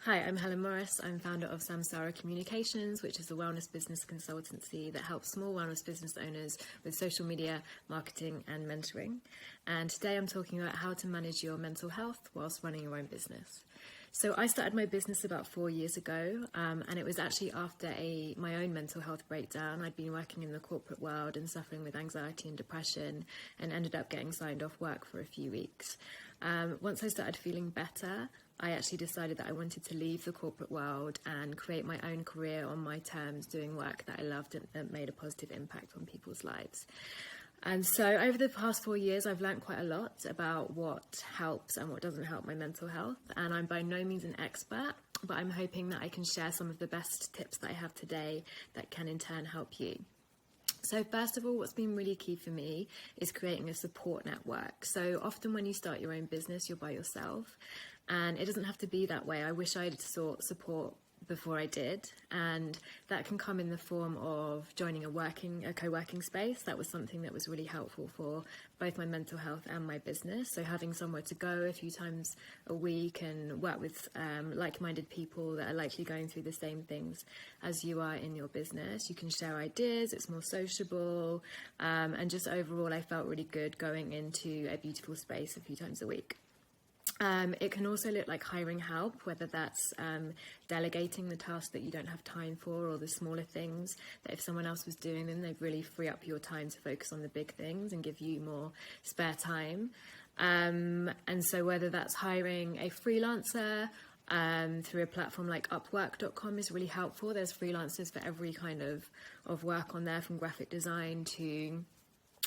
Hi, I'm Helen Morris. I'm founder of Samsara Communications, which is a wellness business consultancy that helps small wellness business owners with social media, marketing, and mentoring. And today I'm talking about how to manage your mental health whilst running your own business. So I started my business about 4 years ago, and it was actually after my own mental health breakdown. I'd been working in the corporate world and suffering with anxiety and depression, and ended up getting signed off work for a few weeks. Once I started feeling better, I actually decided that I wanted to leave the corporate world and create my own career on my terms, doing work that I loved and that made a positive impact on people's lives. And so over the past 4 years, I've learned quite a lot about what helps and what doesn't help my mental health. And I'm by no means an expert, but I'm hoping that I can share some of the best tips that I have today that can in turn help you. So first of all, what's been really key for me is creating a support network. So often when you start your own business, you're by yourself, and it doesn't have to be that way. I wish I had sought support before I did, and that can come in the form of joining a co-working space. That was something that was really helpful for both my mental health and my business. So having somewhere to go a few times a week and work with like-minded people that are likely going through the same things as you are in your business. You can share ideas, it's more sociable, and just overall I felt really good going into a beautiful space a few times a week. It can also look like hiring help, whether that's delegating the tasks that you don't have time for, or the smaller things that if someone else was doing them, they'd really free up your time to focus on the big things and give you more spare time. And so whether that's hiring a freelancer through a platform like upwork.com is really helpful. There's freelancers for every kind of work on there, from graphic design to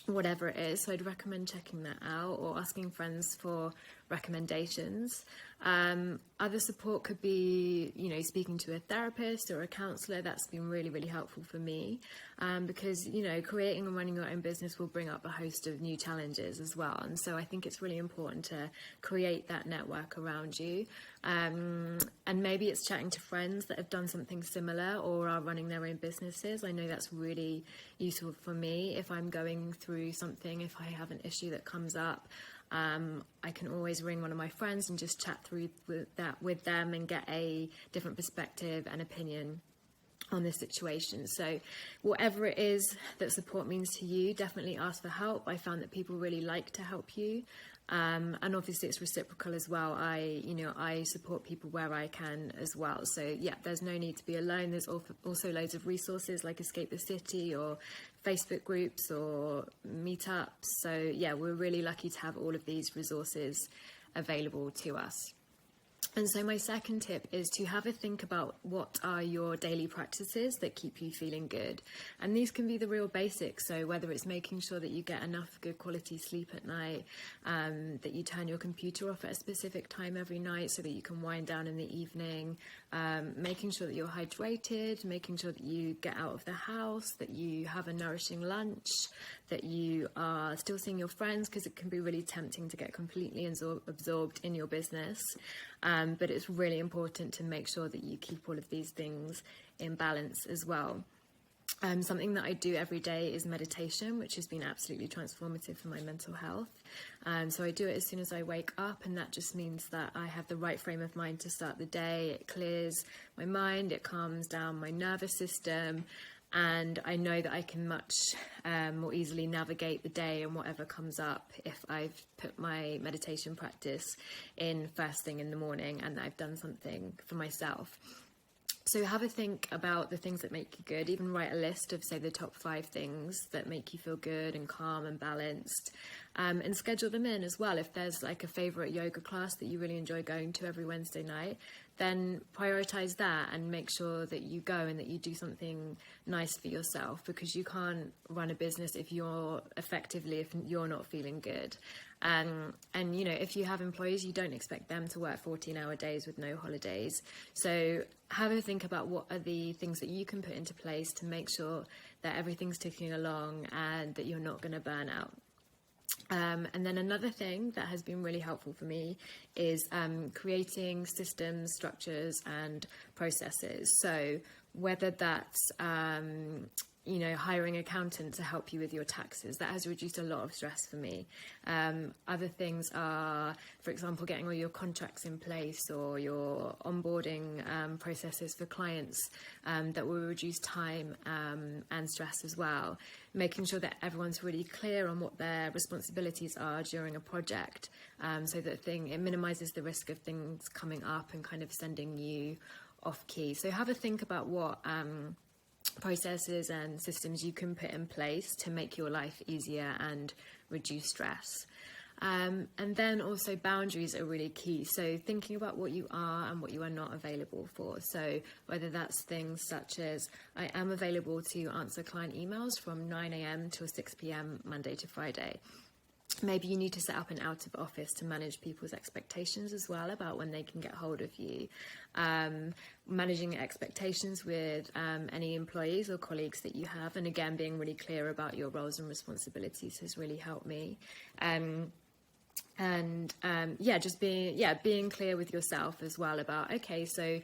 whatever it is. So I'd recommend checking that out or asking friends for recommendations. Other support could be, speaking to a therapist or a counsellor. That's been really, really helpful for me, because, creating and running your own business will bring up a host of new challenges as well. And so I think it's really important to create that network around you. And maybe it's chatting to friends that have done something similar or are running their own businesses. I know that's really useful for me if I'm going through something, if I have an issue that comes up. I can always ring one of my friends and just chat through that with them and get a different perspective and opinion on this situation. So whatever it is that support means to you, definitely ask for help. I found that people really like to help you. And obviously it's reciprocal as well. I support people where I can as well. So yeah, there's no need to be alone. There's also loads of resources like Escape the City or Facebook groups or meetups. So yeah, we're really lucky to have all of these resources available to us. And so my second tip is to have a think about what are your daily practices that keep you feeling good. And these can be the real basics. So whether it's making sure that you get enough good quality sleep at night, that you turn your computer off at a specific time every night so that you can wind down in the evening, making sure that you're hydrated, making sure that you get out of the house, that you have a nourishing lunch, that you are still seeing your friends, because it can be really tempting to get completely absorbed in your business. But it's really important to make sure that you keep all of these things in balance as well. Something that I do every day is meditation, which has been absolutely transformative for my mental health. So I do it as soon as I wake up, and that just means that I have the right frame of mind to start the day. It clears my mind, it calms down my nervous system, and I know that I can much more easily navigate the day and whatever comes up if I've put my meditation practice in first thing in the morning and I've done something for myself. So have a think about the things that make you good. Even write a list of, say, the top 5 things that make you feel good and calm and balanced, and schedule them in as well. If there's like a favourite yoga class that you really enjoy going to every Wednesday night, then prioritise that and make sure that you go and that you do something nice for yourself, because you can't run a business if you're not feeling good. And if you have employees, you don't expect them to work 14-hour days with no holidays. So have a think about what are the things that you can put into place to make sure that everything's ticking along and that you're not going to burn out. And then another thing that has been really helpful for me is creating systems, structures and processes. So whether that's hiring an accountant to help you with your taxes. That has reduced a lot of stress for me. Other things are, for example, getting all your contracts in place or your onboarding processes for clients that will reduce time and stress as well. Making sure that everyone's really clear on what their responsibilities are during a project, so that it minimises the risk of things coming up and kind of sending you off key. So have a think about what processes and systems you can put in place to make your life easier and reduce stress. And then also boundaries are really key. So thinking about what you are and what you are not available for. So whether that's things such as, I am available to answer client emails from 9 a.m. till 6 p.m. Monday to Friday. Maybe you need to set up an out of office to manage people's expectations as well about when they can get hold of you. Managing expectations with any employees or colleagues that you have, and again being really clear about your roles and responsibilities has really helped me. Just being clear with yourself as well about, okay, so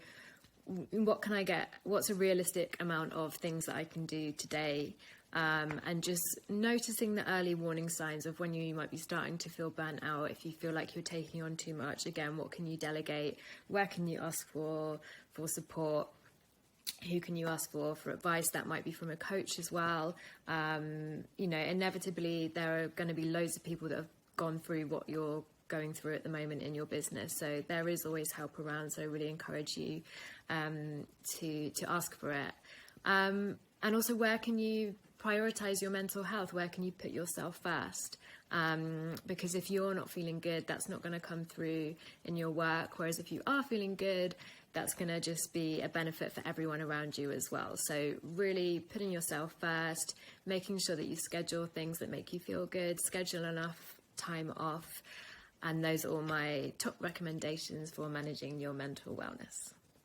what can I get? What's a realistic amount of things that I can do today? And just noticing the early warning signs of when you might be starting to feel burnt out. If you feel like you're taking on too much, again, what can you delegate? Where can you ask for support? Who can you ask for advice? That might be from a coach as well. Inevitably, there are going to be loads of people that have gone through what you're going through at the moment in your business. So there is always help around. So I really encourage you to ask for it. And also, where can you prioritize your mental health? Where can you put yourself first? Because if you're not feeling good, that's not going to come through in your work. Whereas if you are feeling good, that's going to just be a benefit for everyone around you as well. So really putting yourself first, making sure that you schedule things that make you feel good, schedule enough time off. And those are all my top recommendations for managing your mental wellness.